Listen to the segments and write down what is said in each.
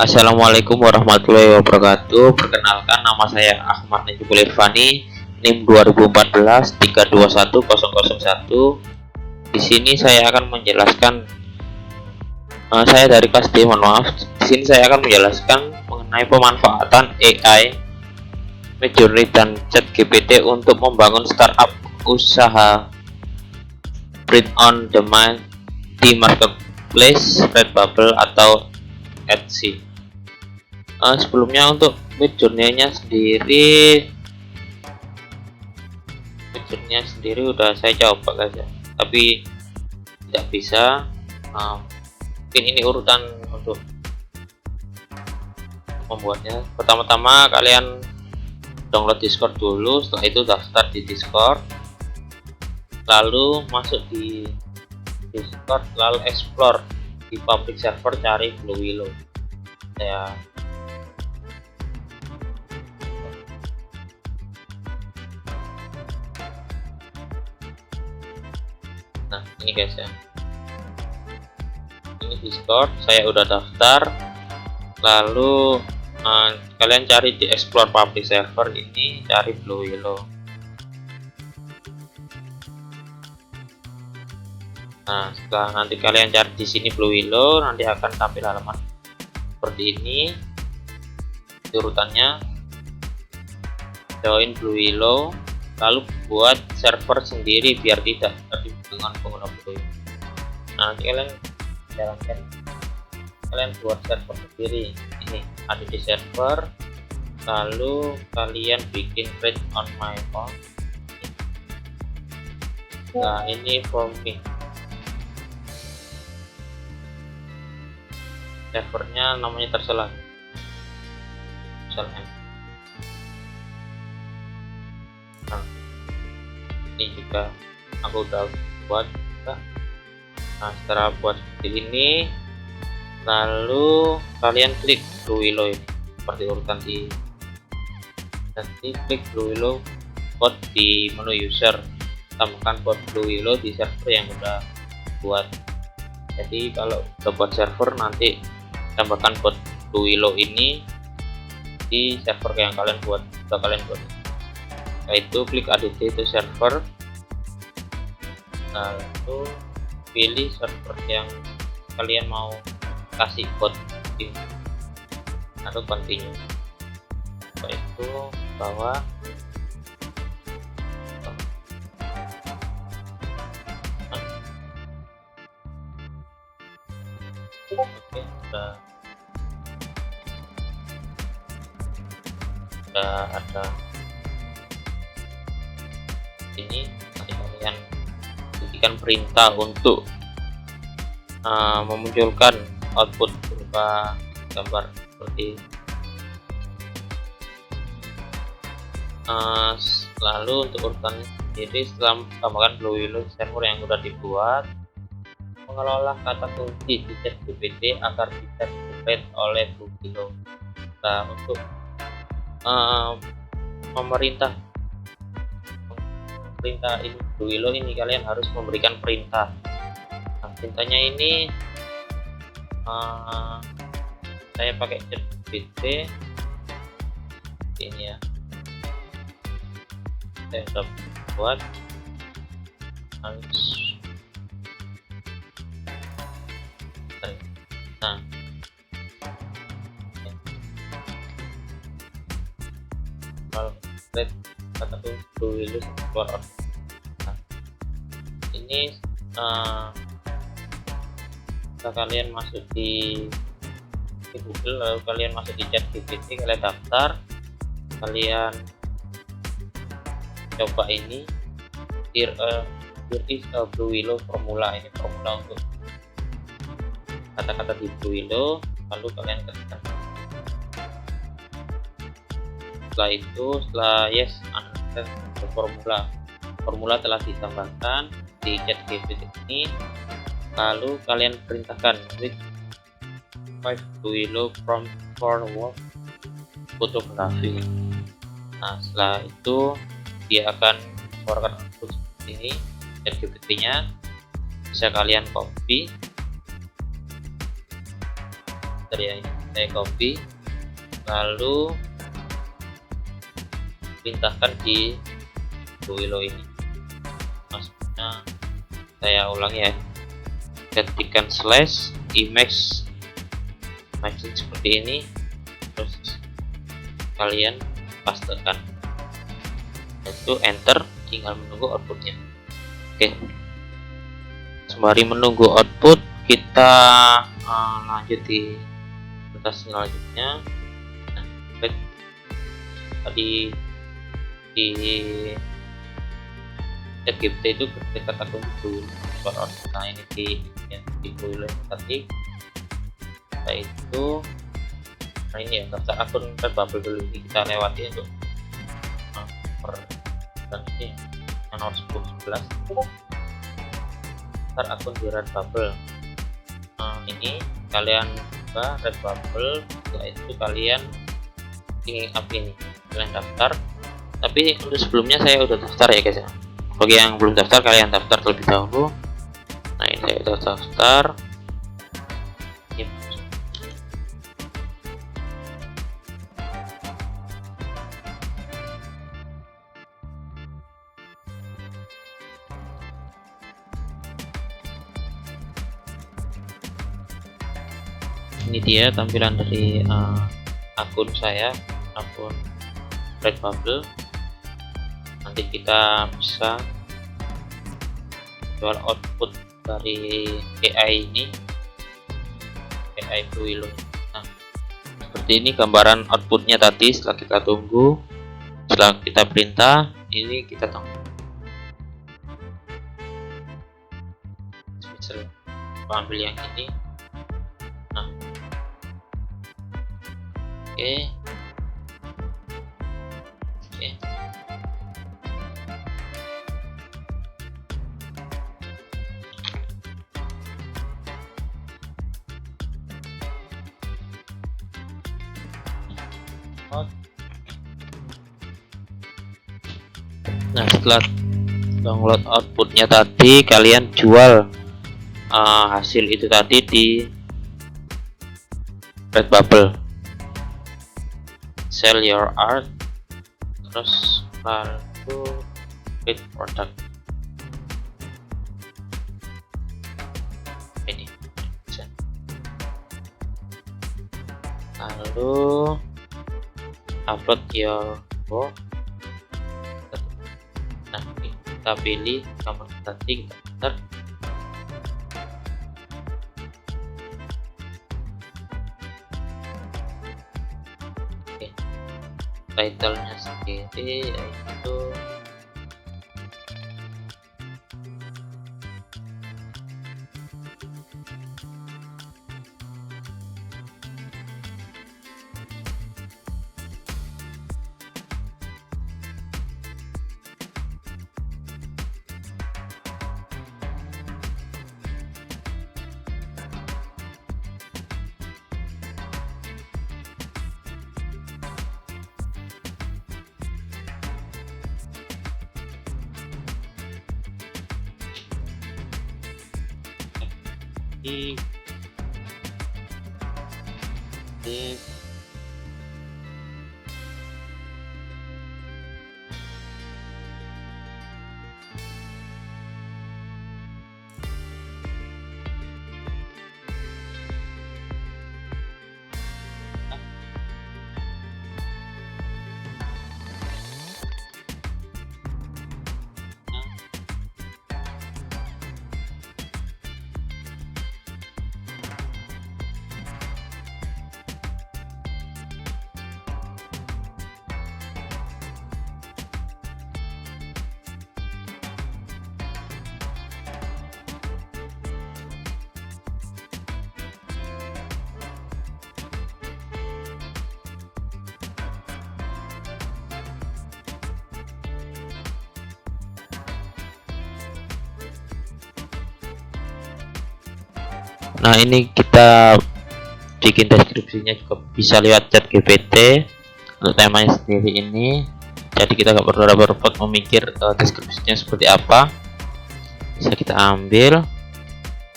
Assalamualaikum warahmatullahi wabarakatuh. Perkenalkan, nama saya Ahmad Najibul Irfani, NIM 2014 321001. Di sini saya akan menjelaskan, saya dari kelas D, mohon maaf. Di sini saya akan menjelaskan mengenai pemanfaatan AI, Midjourney dan ChatGPT untuk membangun startup usaha print on demand di marketplace Redbubble atau Etsy. Sebelumnya untuk Midjourney-nya sendiri udah saya coba guys ya, tapi tidak bisa. Mungkin ini urutan untuk membuatnya. Pertama-tama kalian download Discord dulu, setelah itu daftar di Discord, lalu masuk di Discord, lalu explore di public server, cari Blue Willow. Nah ini guys ya, ini Discord, saya udah daftar. Lalu kalian cari di explore public server ini, cari Blue Willow. Nah setelah nanti kalian cari di sini Blue Willow, nanti akan tampil halaman seperti ini. Urutannya join Blue Willow, lalu buat server sendiri biar tidak terhubung dengan pengguna Blue Willow. Nah nanti kalian jalankan, kalian buat server sendiri. Ini ada di server, lalu kalian bikin create on my phone. Nah ini for me, servernya namanya terserah. Nah, ini juga aku udah buat. Nah setelah buat seperti ini, lalu kalian klik Blue Willow seperti urutan di, nanti klik Blue Willow bot di menu user, tambahkan bot Blue Willow di server yang udah buat. Jadi kalau udah buat server, nanti tambahkan bot Blue Willow ini di server yang kalian buat, yaitu klik add to server, lalu pilih server yang kalian mau kasih bot ini, lalu continue. Setelah itu bawah oke, udah ada ini. Nanti kalian berikan perintah untuk memunculkan output berupa gambar seperti lalu untuk urutan sendiri, setelah tambahkan Blue Willow server yang sudah dibuat, mengelola kata kunci di ChatGPT agar bisa di-read oleh Blue Willow. Nah untuk memerintah ini Blue Willow ini, kalian harus memberikan perintah. Nah, perintahnya ini saya pakai ChatGPT ini ya, saya sudah buat. Nah kalau kata Blue Willow keluar. Nah, ini setelah kalian masuk di Google, lalu kalian masuk di ChatGPT, kalian daftar, kalian coba ini here is a Blue Willow formula. Ini formula untuk kata-kata di Blue Willow, lalu kalian ketikkan. Setelah itu, setelah yes, formula telah ditambahkan di ChatGPT ini, lalu kalian perintahkan with Blue Willow from forward photography. Nah setelah itu dia akan mengeluarkan output seperti ini. ChatGPT-nya bisa kalian copy dari ini. saya copy lalu perintahkan di Willow ini. Maksudnya saya ulangi ya, ketikkan slash image matching seperti ini, terus kalian pastekan, itu enter, tinggal menunggu outputnya. Oke, sembari menunggu output kita lanjut di kertas selanjutnya. Nah, tadi di ChatGPT itu ketika akun dulu, nah ini di dulu tadi kita itu, nah ini ya daftar akun Redbubble dulu, ini kita lewati untuk dan ini nomor 11 daftar akun di Redbubble. Nah ini kalian buka Redbubble, setelah itu kalian ingin apa ini, kalian daftar. Tapi untuk sebelumnya saya udah daftar ya guys ya. Bagi yang belum daftar, kalian daftar terlebih dahulu. Nah ini saya udah daftar. Ini dia tampilan dari akun saya, akun Redbubble. Nanti kita bisa jual output dari AI ini, AI Willow. Nah seperti ini gambaran outputnya tadi. Setelah kita tunggu, setelah kita perintah, ini kita tunggu. Misal ambil yang ini. Nah oke. Nah setelah download outputnya tadi, kalian jual hasil itu tadi di Redbubble, sell your art, terus lalu create product. Ini lalu upload your work. Nah kita pilih gambar tadi, kita enter. Oke, title-nya sendiri yaitu di Nah ini kita bikin deskripsinya juga bisa lewat ChatGPT untuk temanya sendiri ini. Jadi kita nggak perlu repot memikir deskripsinya seperti apa. Bisa kita ambil,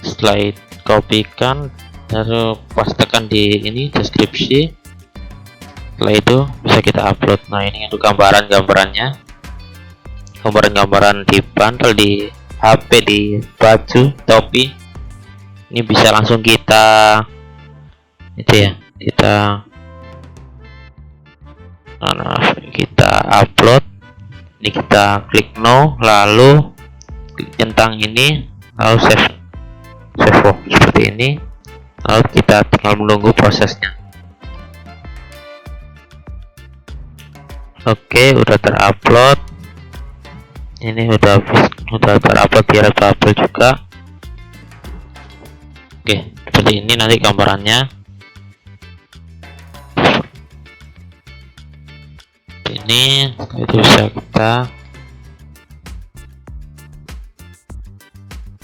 setelah itu kopikan lalu pastekan di ini deskripsi. Setelah itu bisa kita upload. Nah, ini untuk gambaran-gambarannya, gambaran-gambaran di panel, di HP, di baju, topi. Ini bisa langsung kita itu ya, kita upload. Ini kita klik no, lalu klik centang ini, lalu save seperti ini, lalu kita tinggal menunggu prosesnya. Oke, udah terupload. Ini udah terupload di Redbubble juga. Oke, seperti ini nanti gambarannya. Ini itu bisa kita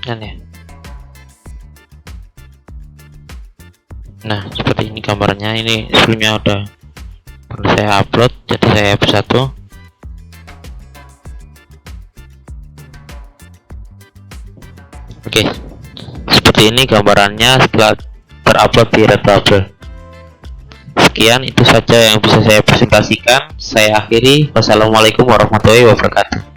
ya. Nah, seperti ini gambarnya. Ini sebelumnya udah pernah saya upload, jadi saya hapus satu. Oke, seperti ini gambarannya setelah terupload di Redbubble. Sekian, itu saja yang bisa saya presentasikan. Saya akhiri. Wassalamualaikum warahmatullahi wabarakatuh.